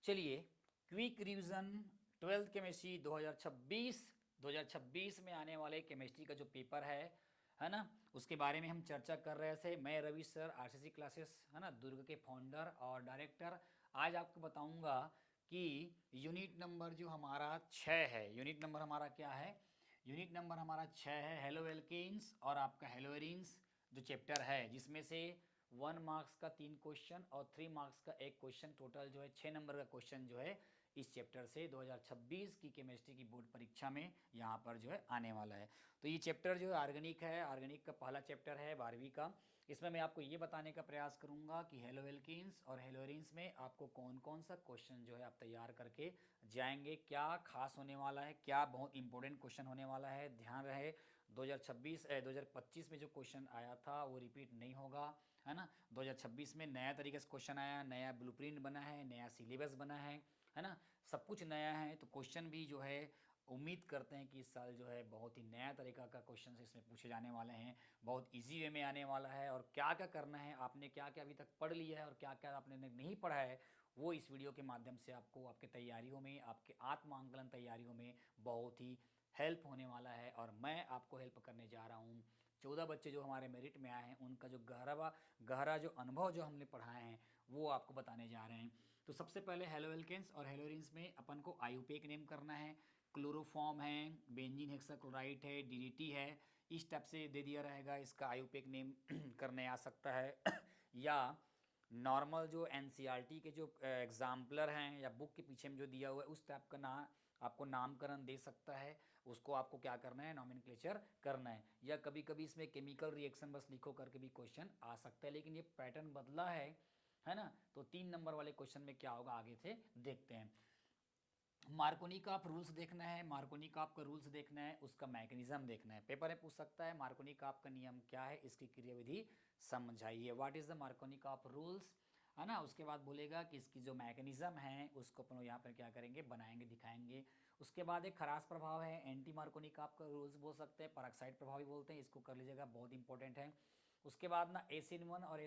चलिए, quick revision 12th chemistry 2026 में आने वाले केमिस्ट्री का जो पेपर है ना, उसके बारे में हम चर्चा कर रहे थे। मैं रवि सर, आरसीसी क्लासेस है ना, दुर्ग के फाउंडर और डायरेक्टर। आज आपको बताऊंगा कि यूनिट नंबर जो हमारा 6 है, यूनिट नंबर हमारा क्या है, यूनिट नंबर हमारा 6 है, हेलो एल्केन्स और आपका हेलोएरिन्स जो चैप्टर है, जिसमें से 1 मार्क्स का 3 क्वेश्चन और 3 मार्क्स का एक क्वेश्चन, टोटल जो है 6 नंबर का क्वेश्चन जो है इस चैप्टर से 2026 की केमिस्ट्री की बोर्ड परीक्षा में यहाँ पर जो है आने वाला है। तो ये चैप्टर जो है ऑर्गेनिक है, ऑर्गेनिक का पहला चैप्टर है 12वीं का। इसमें मैं आपको ये बताने का प्रयास करूंगा कि हेलो एल्कीन्स और हेलोरिन्स में आपको कौन कौन सा क्वेश्चन जो है आप तैयार करके जाएंगे, क्या खास होने वाला है, क्या बहुत इंपॉर्टेंट क्वेश्चन होने वाला है। ध्यान रहे 2025 में जो क्वेश्चन आया था वो रिपीट नहीं होगा, है ना। 2026 में नया तरीके से क्वेश्चन आया, नया ब्लूप्रिंट बना है, नया सिलेबस बना है ना, सब कुछ नया है। तो क्वेश्चन भी जो है उम्मीद करते हैं कि इस साल जो है बहुत ही नया तरीका का क्वेश्चन इसमें पूछे जाने वाले हैं, बहुत इजी वे में आने वाला है। और क्या क्या करना है, आपने क्या क्या अभी तक पढ़ लिया है और क्या क्या आपने नहीं पढ़ा है, वो इस वीडियो के माध्यम से आपको आपके तैयारियों में, आपके आत्मांकलन तैयारियों में बहुत ही हेल्प होने वाला है। और मैं आपको हेल्प करने जा रहा हूँ। 14 बच्चे जो हमारे मेरिट में आए हैं, उनका जो गहरा जो अनुभव जो हमने पढ़ाए हैं वो आपको बताने जा रहे हैं। तो सबसे पहले हेलो एल्केन्स और हेलोरिन्स में अपन को आईयूपीए नेम करना है, क्लोरोफॉर्म है, बेंजीन हेक्साक्लोराइड है, डीडीटी है, इस टाइप से दे दिया रहेगा। इसका आईयूपीए नेम करने आ सकता है या नॉर्मल जो एनसीईआरटी के जो एग्जाम्पलर हैं या बुक के पीछे में जो दिया हुआ है उस टाइप का आपको नामकरण दे सकता है। उसको आपको क्या करना है, नॉमेनक्लेचर करना है। या कभी कभी इसमें केमिकल रिएक्शन बस लिखो करके भी क्वेश्चन आ सकता है, लेकिन ये पैटर्न बदला है ना। तो 3 नंबर वाले क्वेश्चन में क्या होगा आगे से देखते हैं। मार्कोनी का आप रूल्स देखना है, मार्कोनी का आपका रूल्स देखना है, उसका मैकेनिज्म देखना है। पेपर में पूछ सकता है मार्कोनी का आपका नियम क्या है, इसकी क्रियाविधि समझाइए, व्हाट इज द मार्कोनी का आप रूल्स, है ना। उसके बाद बोलेगा कि इसकी जो मैकेनिज्म है उसको अपन यहाँ पर क्या करेंगे, बनाएंगे, दिखाएंगे। उसके बाद एक खरास प्रभाव है, एंटी मार्कोनी का आपका रूल्स बोल सकते हैं, परऑक्साइड प्रभाव भी बोलते हैं, इसको कर लीजिएगा, बहुत इंपॉर्टेंट है। उसके बाद ना SN1 और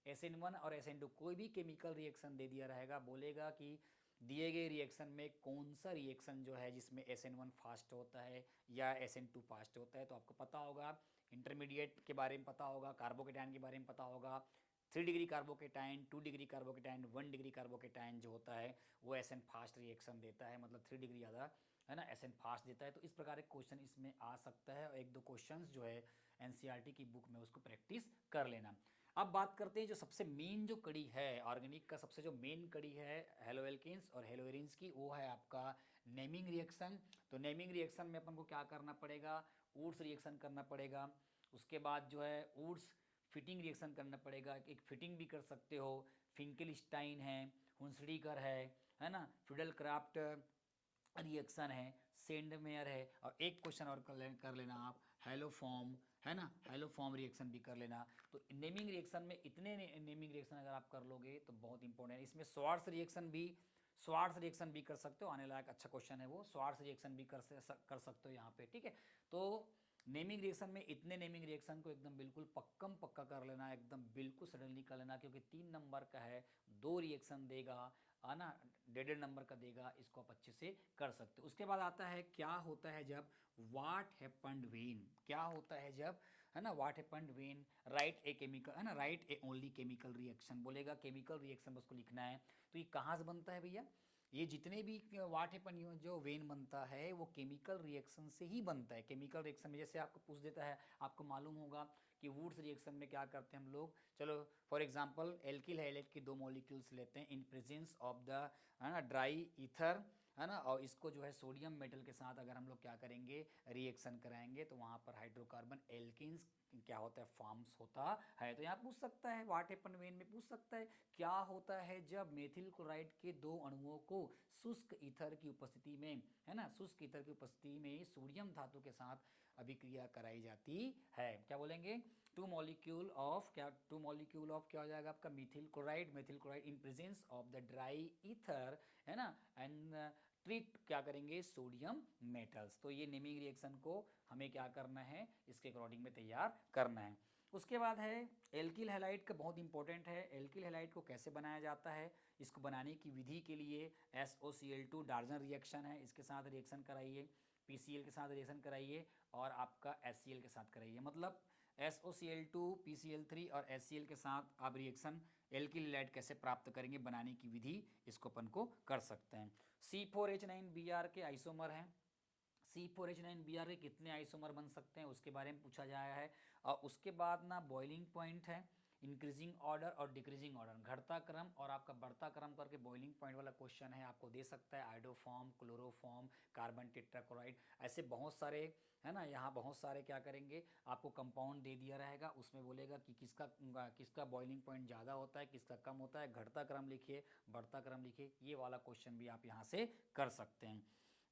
SN1 और SN2 कोई भी केमिकल रिएक्शन दे दिया रहेगा, बोलेगा कि दिए गए रिएक्शन में कौन सा रिएक्शन जो है जिसमें SN1 फास्ट होता है या SN2 फास्ट होता है। तो आपको पता होगा, इंटरमीडिएट के बारे में पता होगा, कार्बोकेटाइन के बारे में पता होगा। 3 degree carbocation, 2 degree carbocation, 1 degree carbocation जो होता है वो SN फास्ट रिएक्शन देता है, मतलब 3 डिग्री ज़्यादा, है ना, SN फास्ट देता है। तो इस प्रकार के क्वेश्चन इसमें आ सकता है और 1-2 क्वेश्चंस जो है एनसीईआरटी की बुक में उसको प्रैक्टिस कर लेना। अब बात करते हैं जो सबसे मेन जो कड़ी है ऑर्गेनिक का, सबसे जो मेन कड़ी है हेलो एल्केन्स और हेलोएरिन्स की, वो है आपका नेमिंग रिएक्शन। तो नेमिंग रिएक्शन में अपन को क्या करना पड़ेगा, वुड्स रिएक्शन करना पड़ेगा। उसके बाद जो है वुड्स फिटिंग रिएक्शन करना पड़ेगा, एक फिटिंग भी कर सकते हो, फिंकेलस्टाइन है, हुंसडीकर है ना, फिडल क्राफ्ट रिएक्शन है, सेंडमेयर है। और एक क्वेश्चन और कर लेना आप, हेलो फॉर्म, है ना, हेलो फॉर्म रिएक्शन भी कर लेना। तो नेमिंग रिएक्शन में इतने नेमिंग रिएक्शन अगर आप कर लोगे तो बहुत इंपॉर्टेंट है। इसमें स्वार्ट्स रिएक्शन भी कर सकते हो, आने लायक अच्छा क्वेश्चन है वो, स्वार्ट्स रिएक्शन भी कर सकते हो यहाँ पे, ठीक है। तो नेमिंग रिएक्शन में इतने नेमिंग रिएक्शन को एकदम बिल्कुल पक्का कर लेना, एकदम बिल्कुल सडनली कर लेना, क्योंकि 3 नंबर का है, 2 रिएक्शन देगा, है ना, 1.5 नंबर का देगा, इसको आप अच्छे से कर सकते हो। उसके बाद आता है क्या होता है जब, व्हाट हैपेंड व्हेन, क्या होता है जब, है ना, what happened when right a chemical, है ना, right A only chemical reaction, बोलेगा केमिकल रिएक्शन उसको लिखना है। तो ये कहाँ से बनता है भैया, ये जितने भी व्हाट हैपन जो वेन बनता है वो केमिकल रिएक्शन से ही बनता है। केमिकल रिएक्शन में जैसे आपको पूछ देता है, आपको मालूम होगा कि वुड्स रिएक्शन में क्या करते हैं हम लोग, चलो फॉर एग्जांपल एल्किल हैलाइड के 2 मॉलिक्यूल्स लेते हैं इन प्रेजेंस ऑफ द, है ना, ड्राई ईथर, है ना, और इसको जो है सोडियम मेटल के साथ अगर हम लोग क्या करेंगे, रिएक्शन कराएंगे, तो वहाँ पर हाइड्रोकार्बन एल्किन्स क्या होता है, फॉर्म्स होता है। तो यहाँ पूछ सकता है व्हाट हैपन व्हेन में पूछ सकता है क्या होता है जब मेथिल क्लोराइड के 2 अणुओं को शुष्क ईथर की उपस्थिति में, है ना, शुष्क ईथर की उपस्थिति में सोडियम धातु के साथ अभिक्रिया कराई जाती है। क्या बोलेंगे, 2 मॉलिक्यूल ऑफ क्या हो जाएगा आपका, methyl chloride in presence of the dry ether, है ना, एंड ट्रीट क्या करेंगे, सोडियम मेटल्स। तो ये नेमिंग रिएक्शन को हमें क्या करना है, इसके अकॉर्डिंग में तैयार करना है। उसके बाद है एल्किल हैलाइड का, बहुत इंपॉर्टेंट है। एल्किल हैलाइड को कैसे बनाया जाता है, इसको बनाने की विधि के लिए SOCl2 डार्जन रिएक्शन है, इसके साथ रिएक्शन कराइए, PCl के साथ रिएक्शन कराइए और आपका HCl के साथ कराइए। मतलब SOCl2 PCl3 और HCl के साथ आप रिएक्शन एल्किल हैलाइड कैसे प्राप्त करेंगे, बनाने की विधि इसको अपन को कर सकते हैं। C4H9Br के आइसोमर हैं, C4H9Br के कितने आइसोमर बन सकते हैं उसके बारे में पूछा जाया है। और उसके बाद ना बॉइलिंग पॉइंट है, इंक्रीजिंग ऑर्डर और डिक्रीजिंग ऑर्डर, घटता क्रम और आपका बढ़ता क्रम करके बॉइलिंग पॉइंट वाला क्वेश्चन है, आपको दे सकता है। आइडोफॉर्म, क्लोरोफॉर्म, कार्बन टेट्राक्लोराइड, ऐसे बहुत सारे है ना, यहाँ बहुत सारे क्या करेंगे, आपको कंपाउंड दे दिया रहेगा, उसमें बोलेगा कि किसका किसका बॉइलिंग पॉइंट ज़्यादा होता है, किसका कम होता है, घटता क्रम लिखिए, बढ़ता क्रम लिखिए, ये वाला क्वेश्चन भी आप यहाँ से कर सकते हैं।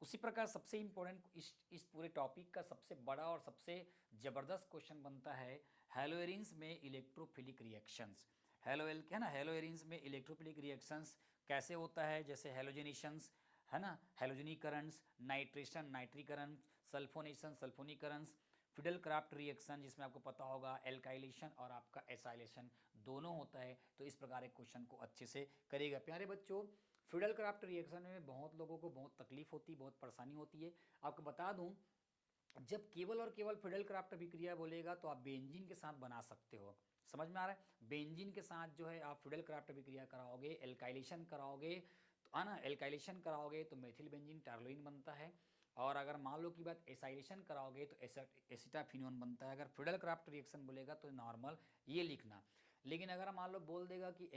उसी प्रकार सबसे इम्पोर्टेंट इस पूरे टॉपिक का सबसे बड़ा और सबसे ज़बरदस्त क्वेश्चन बनता है हेलोएरिन्स में इलेक्ट्रोफिलिक रिएक्शंस। हेलोएल है ना, हेलोएरिन्स में इलेक्ट्रोफिलिक रिएक्शंस कैसे होता है, जैसे हेलोजेनेशंस है ना, हेलोजनीकरंस, नाइट्रेशन नाइट्रीकरण, सल्फोनेशन सल्फोनीकरंस, फिडल क्राफ्ट रिएक्शन जिसमें आपको पता होगा एल्काइलेशन और आपका एसाइलेशन दोनों होता है। तो इस प्रकार एक क्वेश्चन को अच्छे से करेगा। प्यारे बच्चों, फिडल क्राफ्ट रिएक्शन में बहुत लोगों को बहुत तकलीफ होती है, बहुत परेशानी होती है। आपको बता दूं, जब केवल और केवल फिडल क्राफ्ट अभिक्रिया बोलेगा तो आप बेंजीन के साथ बना सकते हो, समझ में आ रहा है। बेंजीन के साथ जो है आप फिडल क्राफ्ट अभिक्रिया कराओगे, एल्काइलेशन कराओगे तो है ना, एल्काइलेशन कराओगे तो मेथिल बेंजीन टर्लोइन बनता है। और अगर मान लो की बात एसाइलेशन कराओगे तो एसिटाफिनोन बनता है। अगर फिडल क्राफ्ट रिएक्शन बोलेगा तो नॉर्मल ये लिखना। लेकिन अगर मान लो बोल देगा कि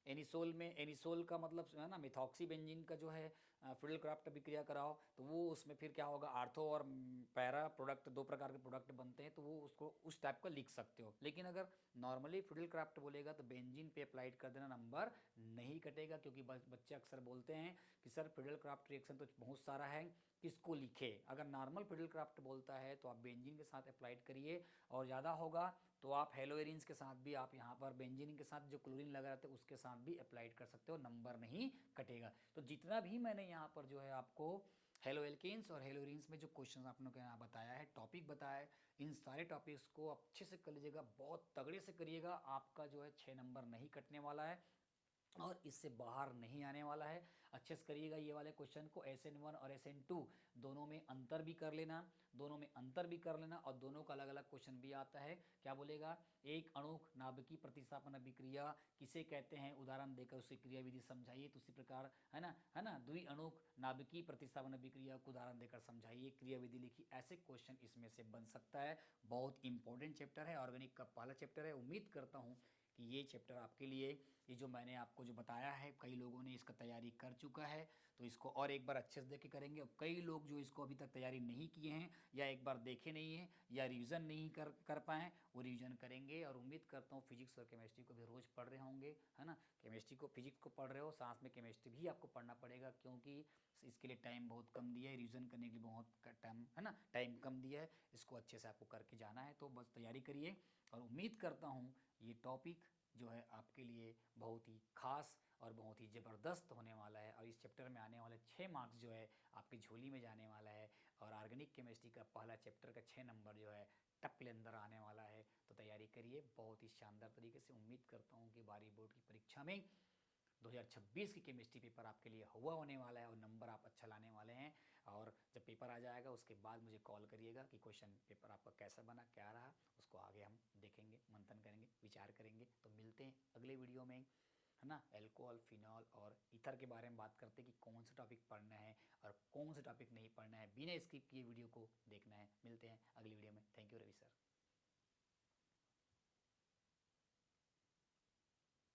एनिसोल का मतलब है ना मिथॉक्सी बेंजीन का जो है फिडल क्राफ्ट अभिक्रिया कराओ तो वो उसमें फिर क्या होगा, आर्थो और पैरा प्रोडक्ट, दो प्रकार के प्रोडक्ट बनते हैं, तो वो उसको उस टाइप का लिख सकते हो। लेकिन अगर नॉर्मली फिडल क्राफ्ट बोलेगा तो बेंजीन पे अप्लाइड कर देना, नंबर नहीं कटेगा। क्योंकि बच्चे अक्सर बोलते हैं कि सर फिडल क्राफ्ट रिएक्शन तो बहुत सारा है, किसको लिखे। अगर नॉर्मल फिडल क्राफ्ट बोलता है तो आप बेंजीन के साथ अप्लाइड करिए, और ज़्यादा होगा तो आप हेलोएरिन्स के साथ भी, आप यहाँ पर बेंजीन के साथ जो क्लोरीन लगा रहता है उसके साथ भी अप्लाइड कर सकते हो, नंबर नहीं कटेगा। तो जितना भी मैंने यहाँ पर जो है आपको हेलो एल्केन्स और हेलोरिन्स में जो क्वेश्चन आप लोगों को यहाँ बताया है, टॉपिक बताया है, इन सारे टॉपिक्स को अच्छे से कर लीजिएगा, बहुत तगड़े से करिएगा। आपका जो है 6 नंबर नहीं कटने वाला है और इससे बाहर नहीं आने वाला है। अच्छे से करिएगा ये वाले क्वेश्चन को। SN1 और SN2 दोनों में अंतर भी कर लेना, और दोनों का अलग अलग क्वेश्चन भी आता है। क्या बोलेगा, एक अणुक नाभिकीय प्रतिस्थापन अभिक्रिया किसे कहते हैं, उदाहरण देकर उसकी क्रिया विधि समझाइए। तो उसी प्रकार है ना द्वि अणुक नाभिकीय प्रतिस्थापन अभिक्रिया को उदाहरण देकर समझाइए, क्रिया विधि लिखी। ऐसे क्वेश्चन इसमें से बन सकता है। बहुत इंपॉर्टेंट चैप्टर है, ऑर्गेनिक का पहला चैप्टर है। उम्मीद करता हूँ कि ये चैप्टर आपके लिए, ये जो मैंने आपको जो बताया है, कई लोगों ने इसका तैयारी कर चुका है, तो इसको और एक बार अच्छे से देख के करेंगे। और कई लोग जो इसको अभी तक तैयारी नहीं किए हैं या एक बार देखे नहीं हैं या रिवीजन नहीं कर पाए, वो रिवीजन करेंगे। और उम्मीद करता हूँ फिजिक्स और केमिस्ट्री को भी रोज़ पढ़ रहे होंगे, है ना। केमिस्ट्री को, फिजिक्स को पढ़ रहे हो, साथ में केमिस्ट्री भी आपको पढ़ना पड़ेगा, क्योंकि इसके लिए टाइम बहुत कम दिया है, रिवीजन करने के लिए बहुत टाइम है ना, टाइम कम दिया है। इसको अच्छे से आपको करके जाना है, तो बस तैयारी करिए। और उम्मीद करता हूँ ये टॉपिक जो है आपके लिए बहुत ही खास और बहुत ही ज़बरदस्त होने वाला है। और इस चैप्टर में आने वाले 6 मार्क्स जो है आपकी झोली में जाने वाला है। और ऑर्गेनिक केमिस्ट्री का पहला चैप्टर का 6 नंबर जो है टक के अंदर आने वाला है। तो तैयारी करिए बहुत ही शानदार तरीके से। उम्मीद करता हूँ कि 12वीं बोर्ड की परीक्षा में 2026 की केमिस्ट्री पेपर आपके लिए हुआ होने वाला है और नंबर आप अच्छा लाने वाले हैं। और जब पेपर आ जाएगा उसके बाद मुझे कॉल करिएगा कि क्वेश्चन पेपर आपका कैसा बना, क्या रहा, उसको आगे हम देखेंगे, मंथन करेंगे, विचार करेंगे। तो मिलते हैं अगले वीडियो में, है ना। अल्कोहल, फिनॉल और ईथर के बारे में बात करते हैं कि कौन सा टॉपिक पढ़ना है और कौन सा टॉपिक नहीं पढ़ना है, बिना स्किप किए वीडियो को देखना है। मिलते हैं अगली वीडियो में। Thank you Ravi sir.